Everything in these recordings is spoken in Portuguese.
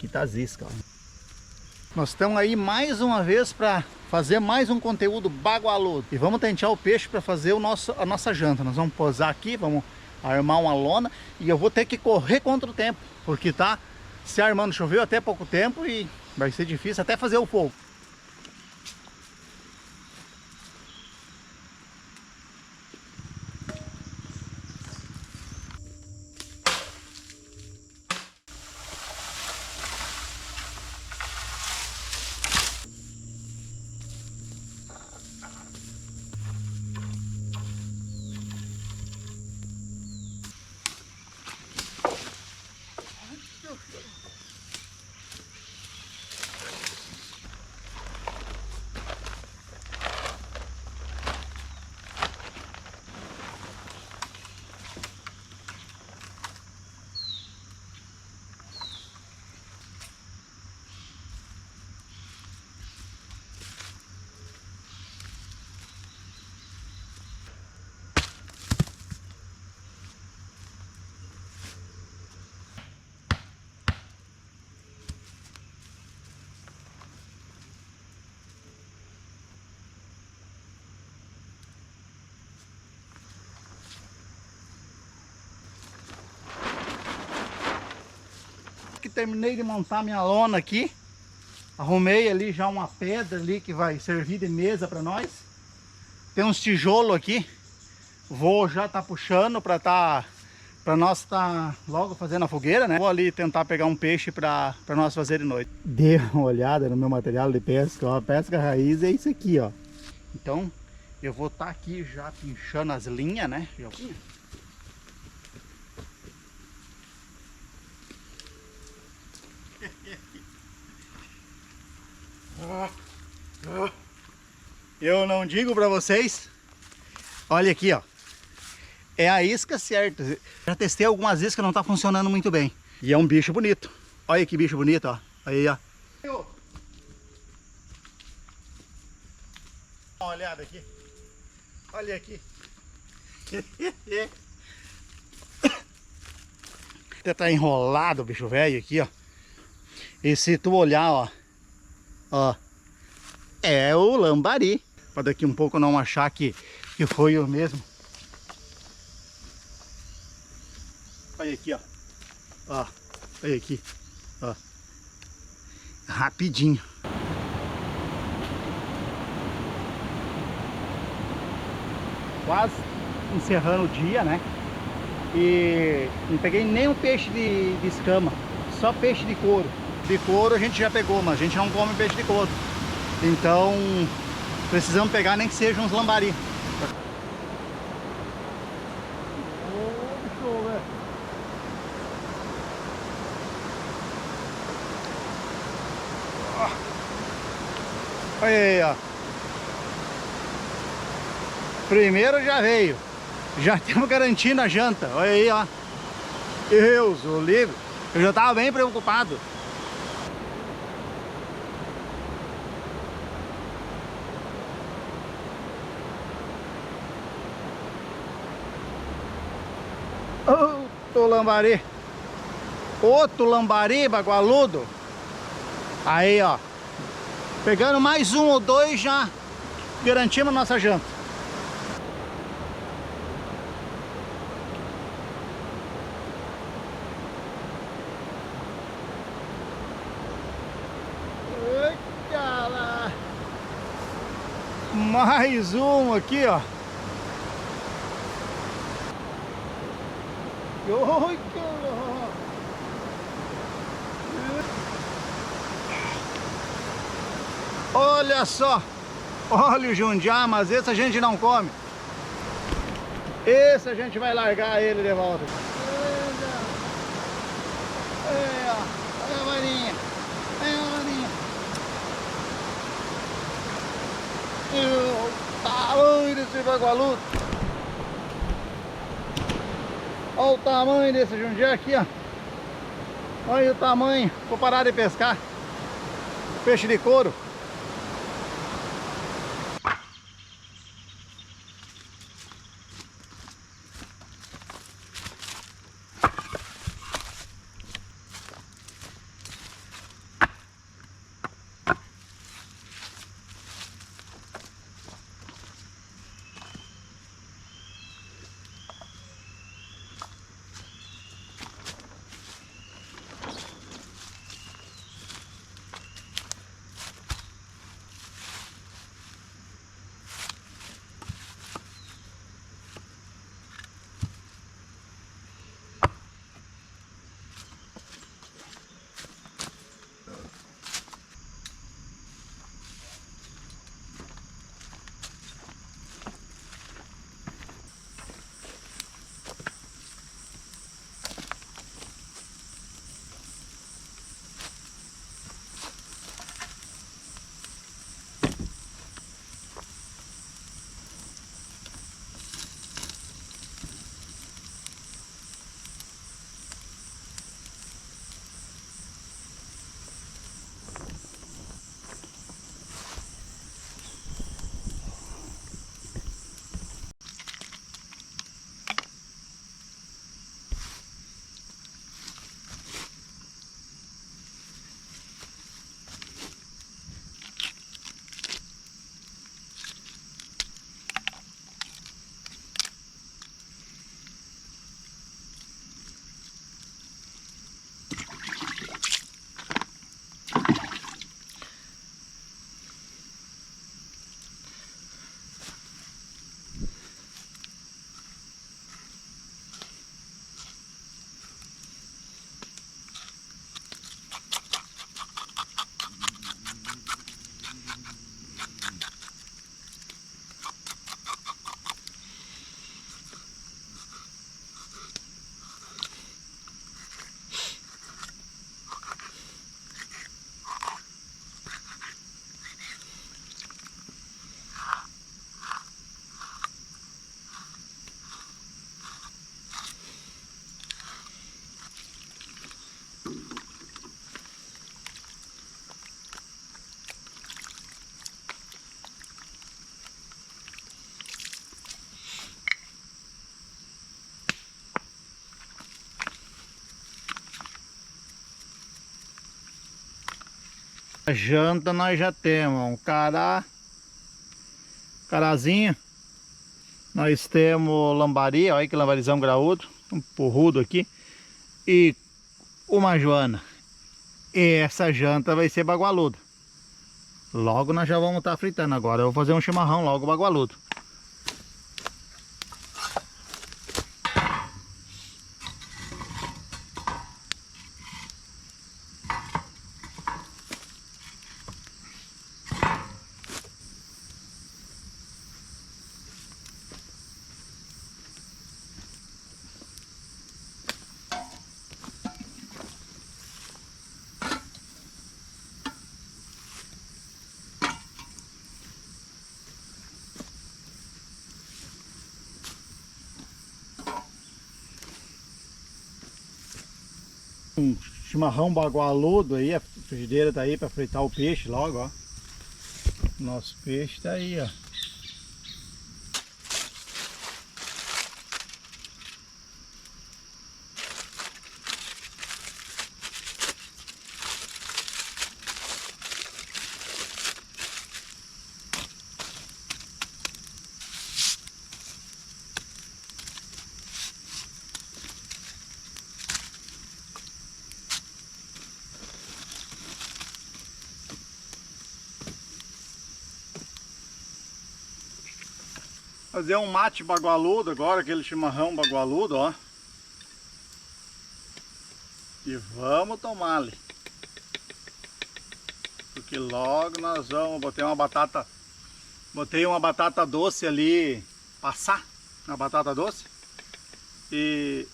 aqui tá as iscas, ó. Nós estamos aí mais uma vez para fazer mais um conteúdo bagualudo. E vamos tentar o peixe para fazer a nossa janta. Nós vamos posar aqui, vamos armar uma lona. E eu vou ter que correr contra o tempo, porque tá se armando. Choveu até pouco tempo e vai ser difícil até fazer o fogo. Terminei de montar minha lona aqui, arrumei ali já uma pedra ali que vai servir de mesa para nós. Tem uns tijolos aqui, vou já tá puxando para nós tá logo fazendo a fogueira, né? Vou ali tentar pegar um peixe para nós fazer de noite. Dê uma olhada no meu material de pesca, ó, pesca raiz é isso aqui, ó. Então eu vou estar aqui já pinchando as linhas, né? Eu não digo pra vocês. Olha aqui, ó. É a isca certa. Já testei algumas iscas, não tá funcionando muito bem. E é um bicho bonito. Olha que bicho bonito, ó. Aí, ó. Dá uma olhada aqui. Olha aqui. Até tá enrolado o bicho velho aqui, ó. E se tu olhar, ó. Ó, é o lambari. Para daqui um pouco não achar que foi o mesmo. Olha aqui, ó. Ó, olha aqui. Ó. Rapidinho. Quase encerrando o dia, né? E não peguei nenhum peixe de escama. Só peixe de couro. De couro a gente já pegou, mas a gente não come peixe de couro. Então precisamos pegar nem que sejam uns lambari. Olha aí, ó. Primeiro já veio. Já temos garantindo a janta. Olha aí, ó. Deus, o livre. Eu já estava bem preocupado. Outro lambari. Outro lambari bagualudo. Aí, ó. Pegando mais um ou dois, já garantimos a nossa janta. Eita lá. Mais um aqui, ó. Olha só. Olha o jundiá, mas esse a gente não come. Esse a gente vai largar ele de volta. Olha a varinha. Olha a varinha. O tamanho desse bagualudo. Olha o tamanho desse jundiá aqui, ó. Olha o tamanho. Vou parar de pescar. Peixe de couro. A janta nós já temos um carazinho. Nós temos lambari, olha que lambarizão graúdo, um porrudo aqui. E uma joana. E essa janta vai ser bagualuda. Logo nós já vamos estar fritando. Agora eu vou fazer um chimarrão logo bagualudo. Um chimarrão bagualudo aí, a frigideira tá aí para fritar o peixe logo, ó. Nosso peixe tá aí, ó. Fazer um mate bagualudo agora, aquele chimarrão bagualudo, ó. E vamos tomar ali. Porque logo nós vamos, botei uma batata doce ali, passar na batata doce. E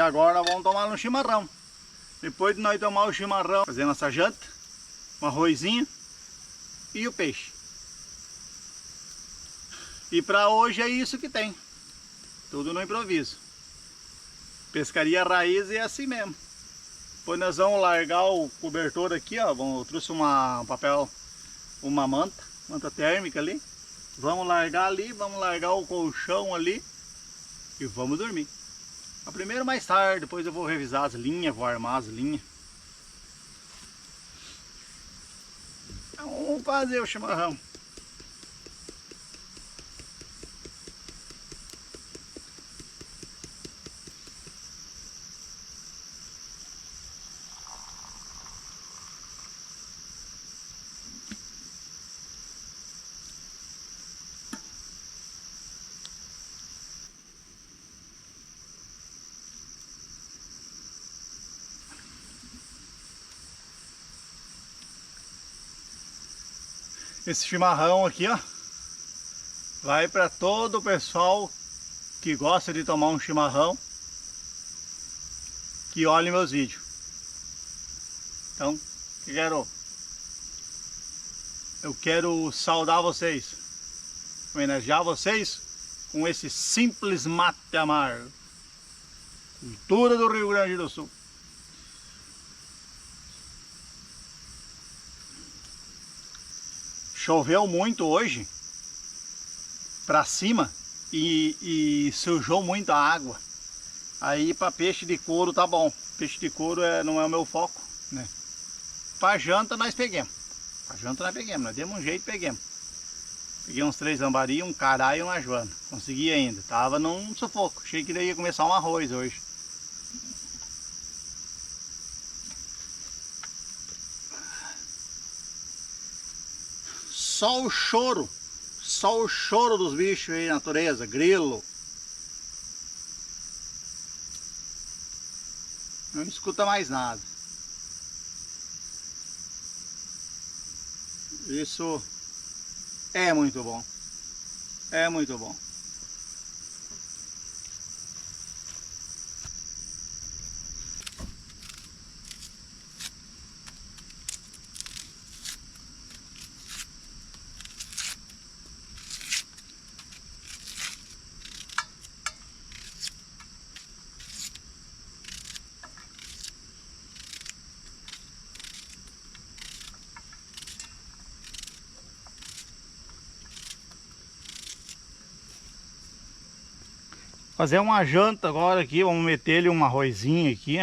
agora vamos tomar um chimarrão. Depois de nós tomar o chimarrão, fazer nossa janta, um arrozinho e o peixe. E para hoje é isso que tem. Tudo no improviso. Pescaria raiz é assim mesmo. Depois nós vamos largar o cobertor aqui, ó. Eu trouxe um papel, uma manta térmica ali. Vamos largar ali, vamos largar o colchão ali e vamos dormir. A primeiro mais tarde, depois eu vou revisar as linhas, vou armar as linhas. Então, vamos fazer o chimarrão. Esse chimarrão aqui, ó, vai para todo o pessoal que gosta de tomar um chimarrão, que olhe meus vídeos. Então, eu quero saudar vocês, homenagear vocês com esse simples mate amargo, cultura do Rio Grande do Sul. Choveu muito hoje pra cima e sujou muito a água. Aí para peixe de couro tá bom. Peixe de couro não é o meu foco, né? Pra janta nós peguemos. Nós demos um jeito e peguemos. Peguei uns 3 lambari, um cará e uma joana. Consegui ainda. Tava num sufoco. Achei que daí ia começar um arroz hoje. Só o choro dos bichos aí na natureza, grilo. Não escuta mais nada. Isso é muito bom. É muito bom. Fazer uma janta agora aqui, vamos meter ele um arrozinho aqui.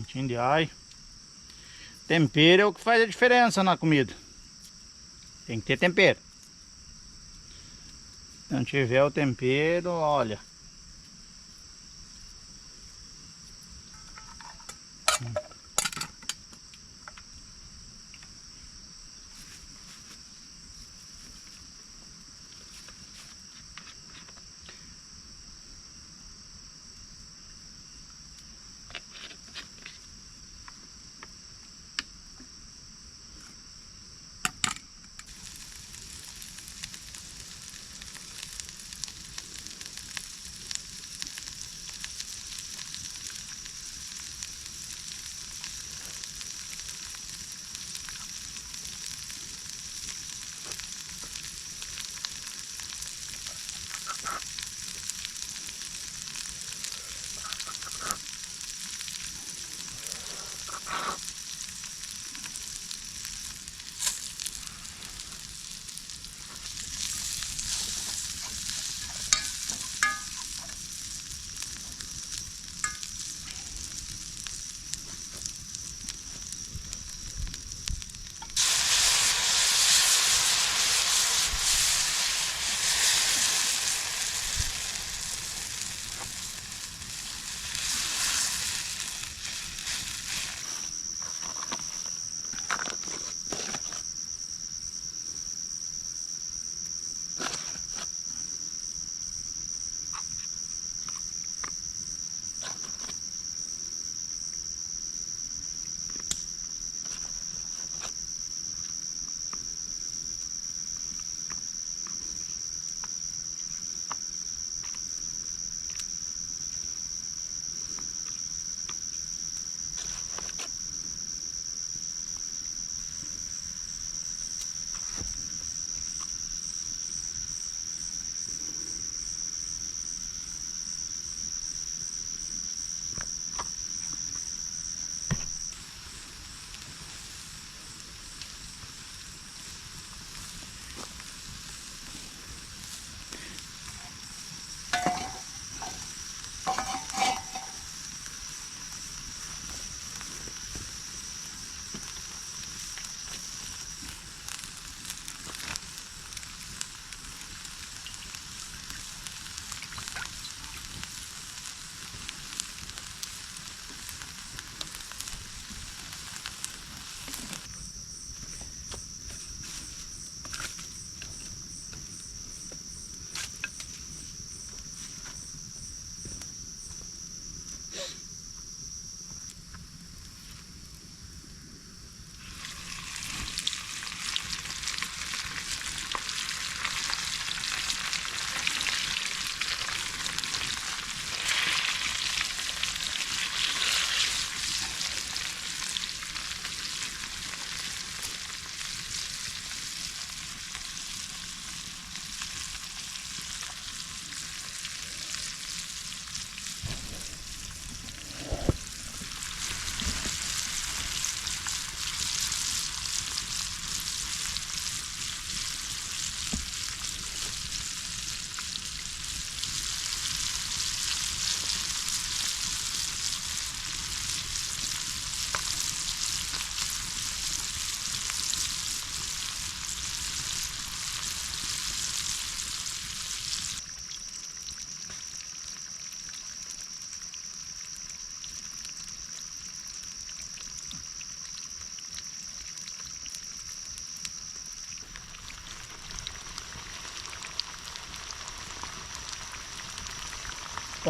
Pintinho de alho. Tempero é o que faz a diferença na comida. Tem que ter tempero. Se não tiver o tempero, olha.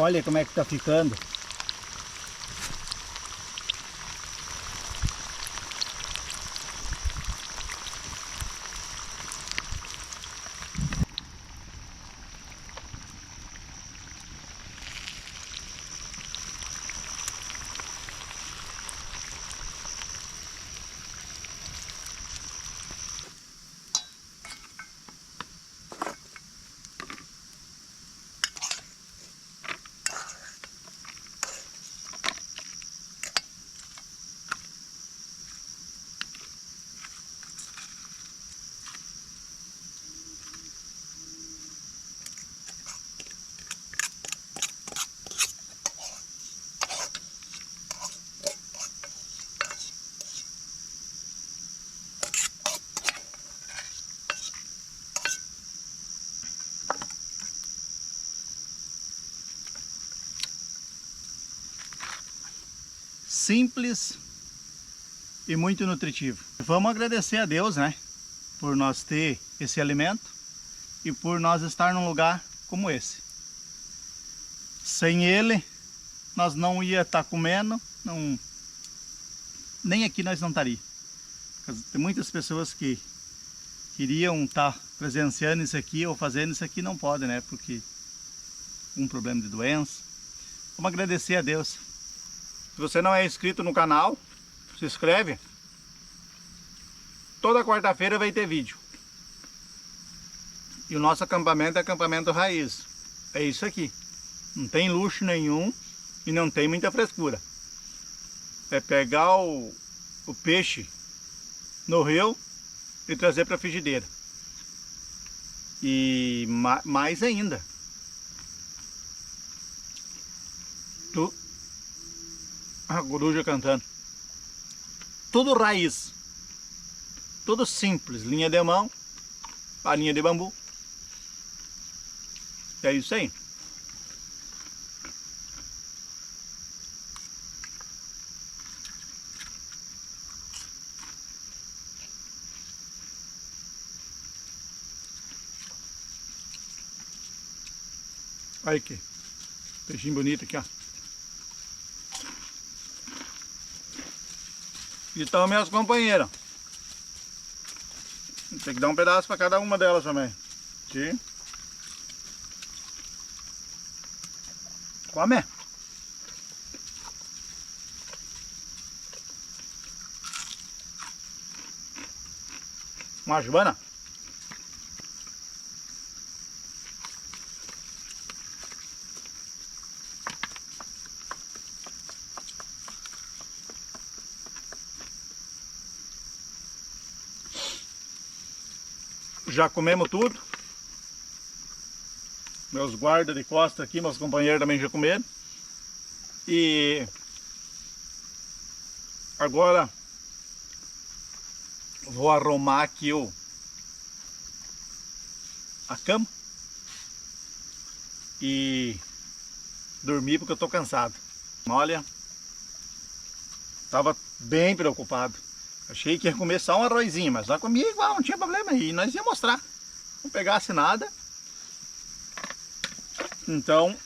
Olha como é que tá ficando. simples e muito nutritivo. Vamos agradecer a Deus, né, por nós ter esse alimento e por nós estar num lugar como esse. Sem ele, nós não ia estar comendo, nem aqui nós não estaríamos. Tem muitas pessoas que queriam estar presenciando isso aqui ou fazendo isso aqui, não podem, né, porque um problema de doença. Vamos agradecer a Deus. Se você não é inscrito no canal, se inscreve. Toda quarta-feira vai ter vídeo. E o nosso acampamento é acampamento raiz. É isso aqui. Não tem luxo nenhum e não tem muita frescura. É pegar o peixe no rio e trazer para a frigideira. E mais ainda, a coruja cantando. Tudo raiz. Tudo simples. Linha de mão, farinha de bambu. É isso aí. Olha aqui. Peixinho bonito aqui, ó. E estão minhas companheiras. Tem que dar um pedaço para cada uma delas também. Aqui. Come. Uma jubana. Já comemos tudo. Meus guardas de costa aqui, meus companheiros também já comeram. E agora vou arrumar aqui a cama e dormir porque eu tô cansado. Olha, tava bem preocupado. Achei que ia comer só um arrozinho, mas lá comia igual, não tinha problema. E nós ia mostrar. Não pegasse nada. Então,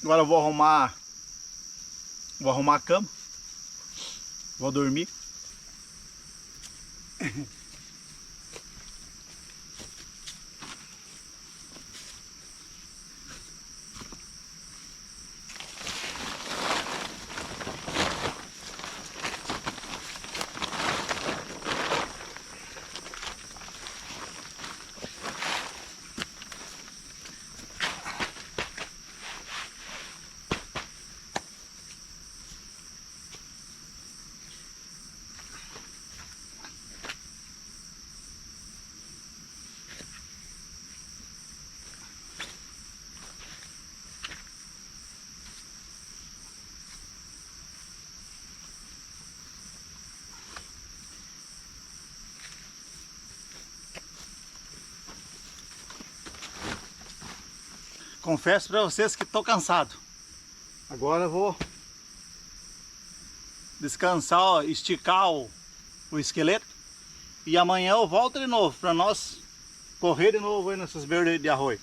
agora eu vou arrumar a cama. Vou dormir. Confesso para vocês que estou cansado. Agora eu vou descansar, ó, esticar o esqueleto. E amanhã eu volto de novo para nós correr de novo aí nessas beiras de arroio.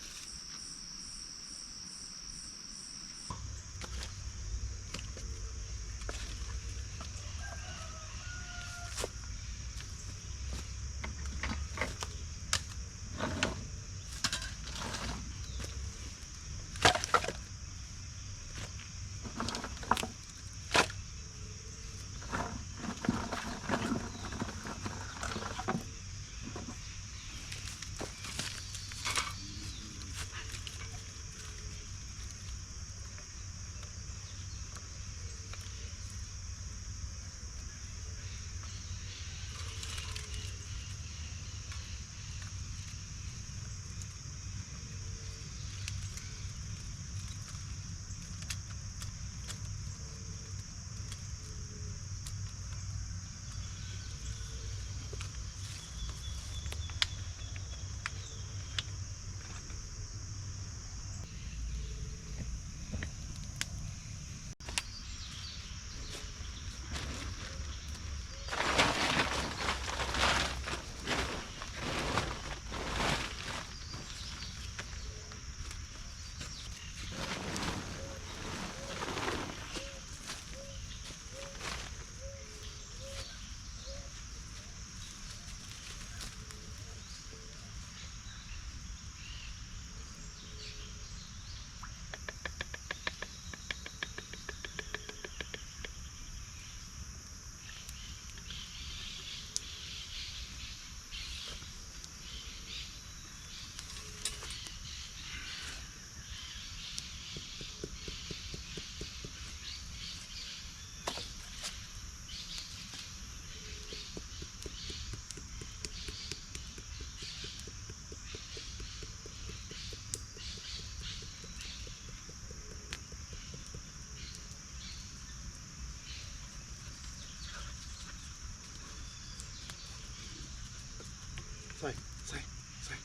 sai, sai, sai.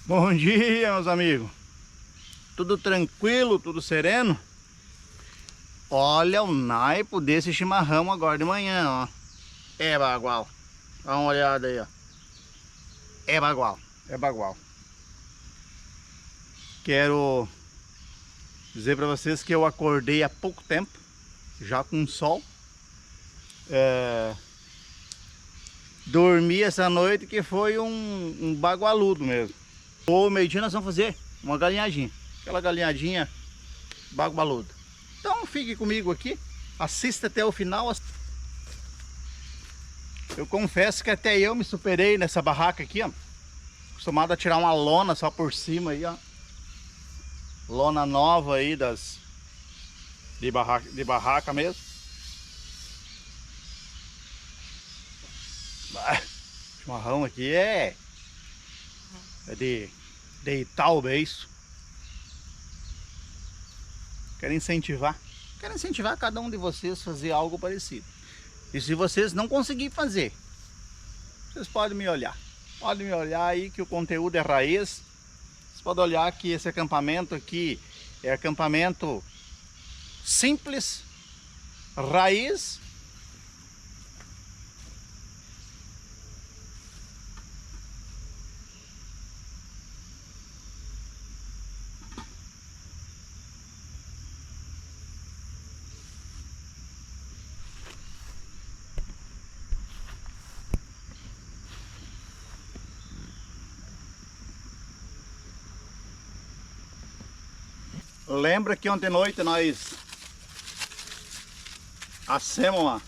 Bom dia, meus amigos. Tudo tranquilo, tudo sereno? Olha o naipe desse chimarrão agora de manhã, ó. É bagual. Dá uma olhada aí, ó. É bagual, é bagual. Quero dizer pra vocês que eu acordei há pouco tempo, já com sol. Dormi essa noite que foi um bagualudo mesmo. Ou meio-dia nós vamos fazer uma galinhadinha. Aquela galinhadinha bagualuda. Então fique comigo aqui, assista até o final. Eu confesso que até eu me superei nessa barraca aqui, ó. Acostumado a tirar uma lona só por cima aí, ó. Lona nova aí de barraca mesmo. Chimarrão aqui é de deitar o beiço. Quero incentivar cada um de vocês a fazer algo parecido. E se vocês não conseguirem fazer, vocês podem me olhar. Podem me olhar aí que o conteúdo é raiz. Vocês podem olhar que esse acampamento aqui é acampamento simples, raiz. Lembra que ontem à noite nós assemos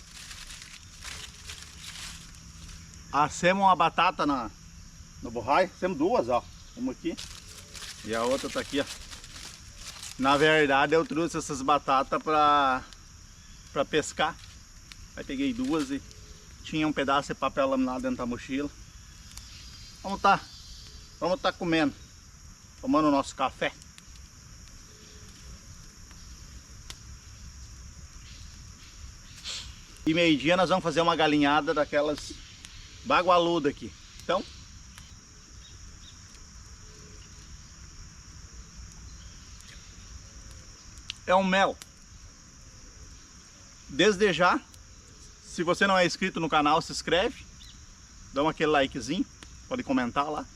uma batata no borraio. Assemos duas, ó. Uma aqui e a outra tá aqui, ó. Na verdade eu trouxe essas batatas para pescar. Aí peguei duas e tinha um pedaço de papel laminado dentro da mochila. Vamos tá comendo, tomando o nosso café. E meio-dia nós vamos fazer uma galinhada daquelas bagualudas aqui. Então, é um mel. Desde já, se você não é inscrito no canal, se inscreve. Dá aquele likezinho, pode comentar lá.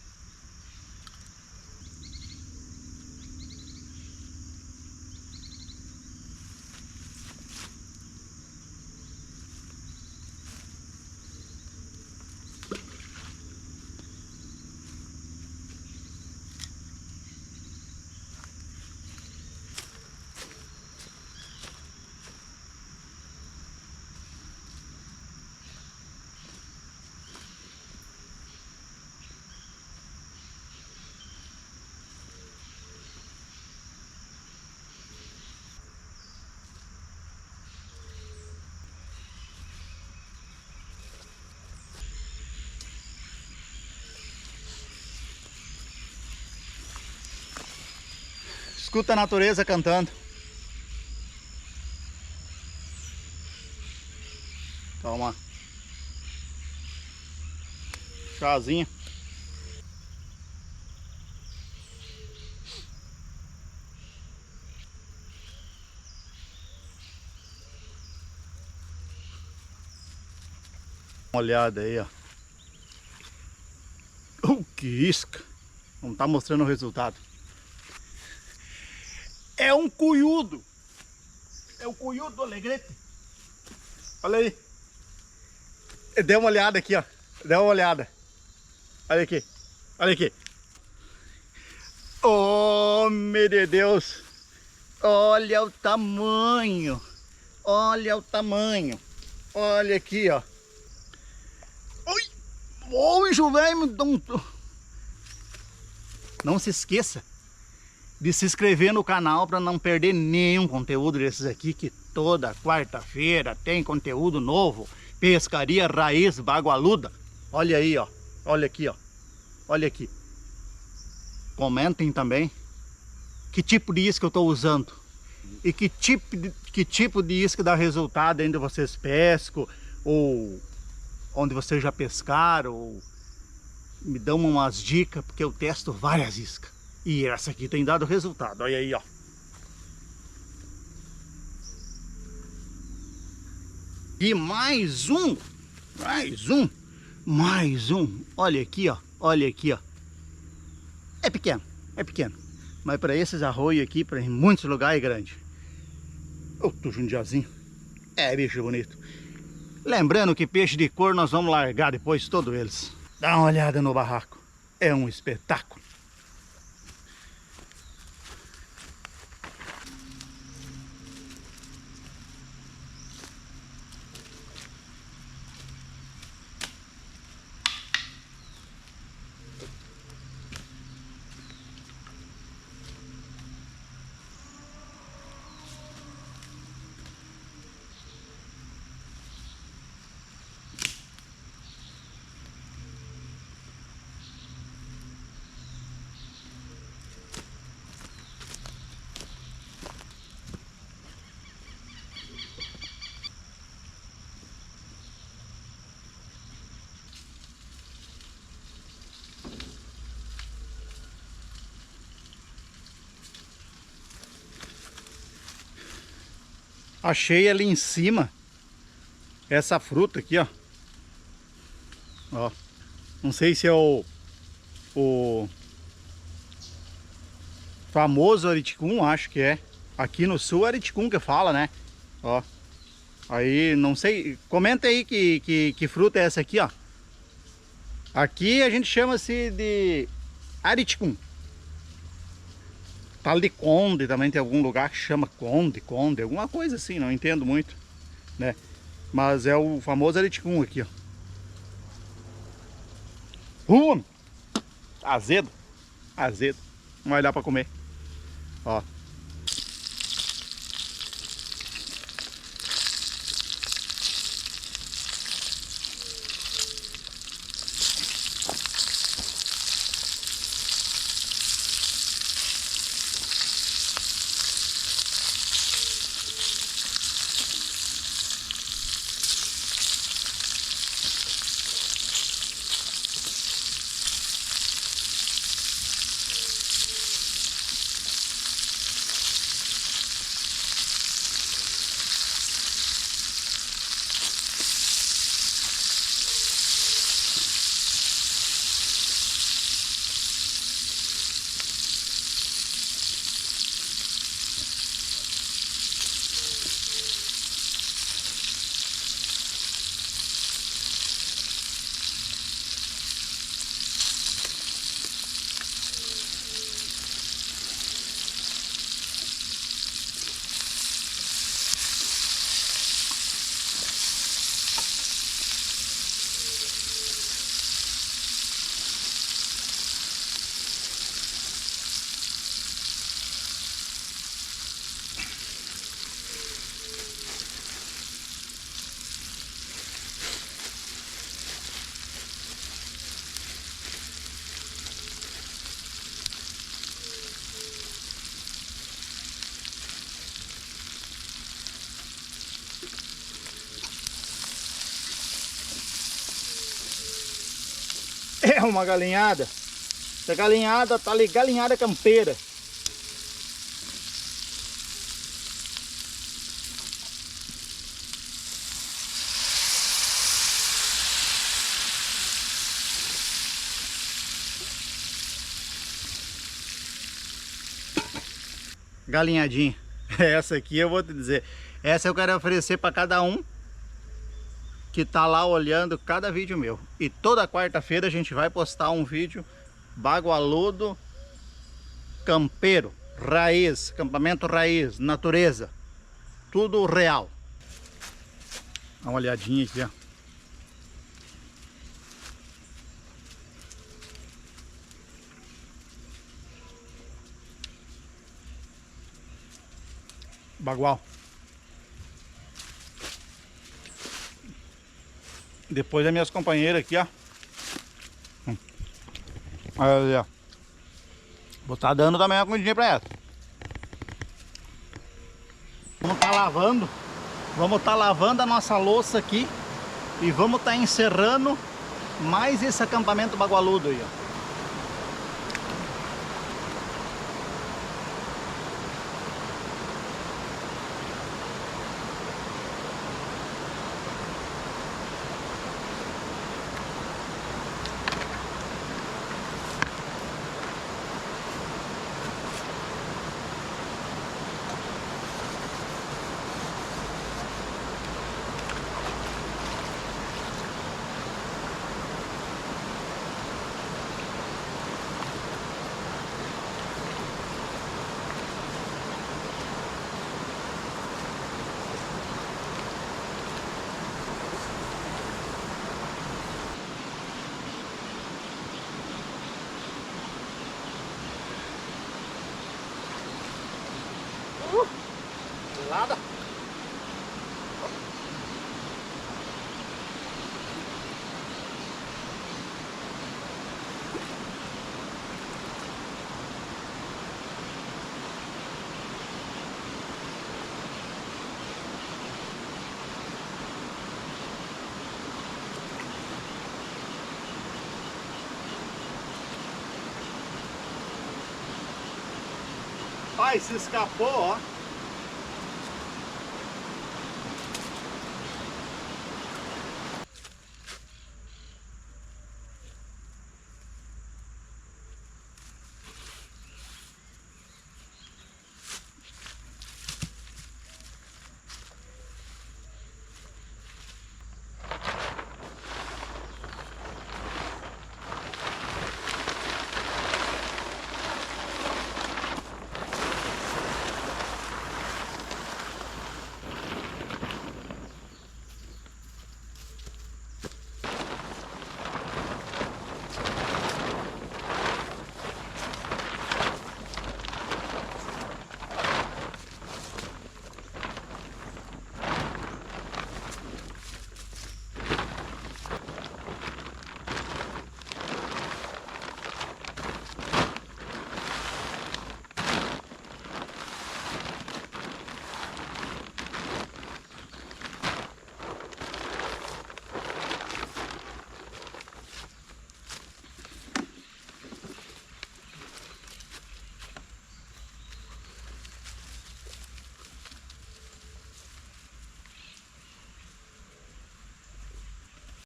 Escuta a natureza cantando. Toma. Chazinho. Uma olhada aí, ó. Que isca. Não tá mostrando o resultado. É um cunhudo. É o cunhudo do Alegrete. Olha aí. Dê uma olhada aqui, ó. Dê uma olhada. Olha aqui. Olha aqui. Oh, meu Deus. Olha o tamanho. Olha o tamanho. Olha aqui, ó. Oi. Oi, velho. não se esqueça de se inscrever no canal para não perder nenhum conteúdo desses aqui, que toda quarta-feira tem conteúdo novo. Pescaria raiz bagualuda. Olha aí, ó. Olha aqui, ó. Olha aqui. Comentem também que tipo de isca eu estou usando e que tipo de isca dá resultado onde vocês pescam, ou onde vocês já pescaram, ou me dão umas dicas, porque eu testo várias iscas. E essa aqui tem dado resultado, olha aí, ó. E mais um, olha aqui, ó, olha aqui, ó. É pequeno, mas para esses arroios aqui, para muitos lugares é grande. Outro jundiazinho, é bicho bonito. Lembrando que peixe de cor nós vamos largar depois todos eles. Dá uma olhada no barraco, é um espetáculo. Achei ali em cima essa fruta aqui, ó. Ó. Não sei se é o famoso ariticum, acho que é. Aqui no sul é ariticum que fala, né? Ó. Aí, não sei. Comenta aí que fruta é essa aqui, ó. Aqui a gente chama-se de ariticum. Tal de conde também, tem algum lugar que chama conde, alguma coisa assim, não entendo muito, né? Mas é o famoso ariticum aqui, ó. Azedo, não vai dar pra comer, ó. É uma galinhada. Essa galinhada tá ali, galinhada campeira. Galinhadinha. Essa aqui eu vou te dizer. Essa eu quero oferecer para cada um que tá lá olhando cada vídeo meu. E toda quarta-feira a gente vai postar um vídeo bagualudo campeiro, raiz, acampamento raiz, natureza, tudo real. Dá uma olhadinha aqui, ó. bagual. Depois as minhas companheiras aqui, ó. Olha, ó. Vou estar dando também uma comidinha pra ela. Vamos estar lavando a nossa louça aqui e vamos estar encerrando mais esse acampamento bagualudo aí, ó. Gelada. Pai, se escapou, ó.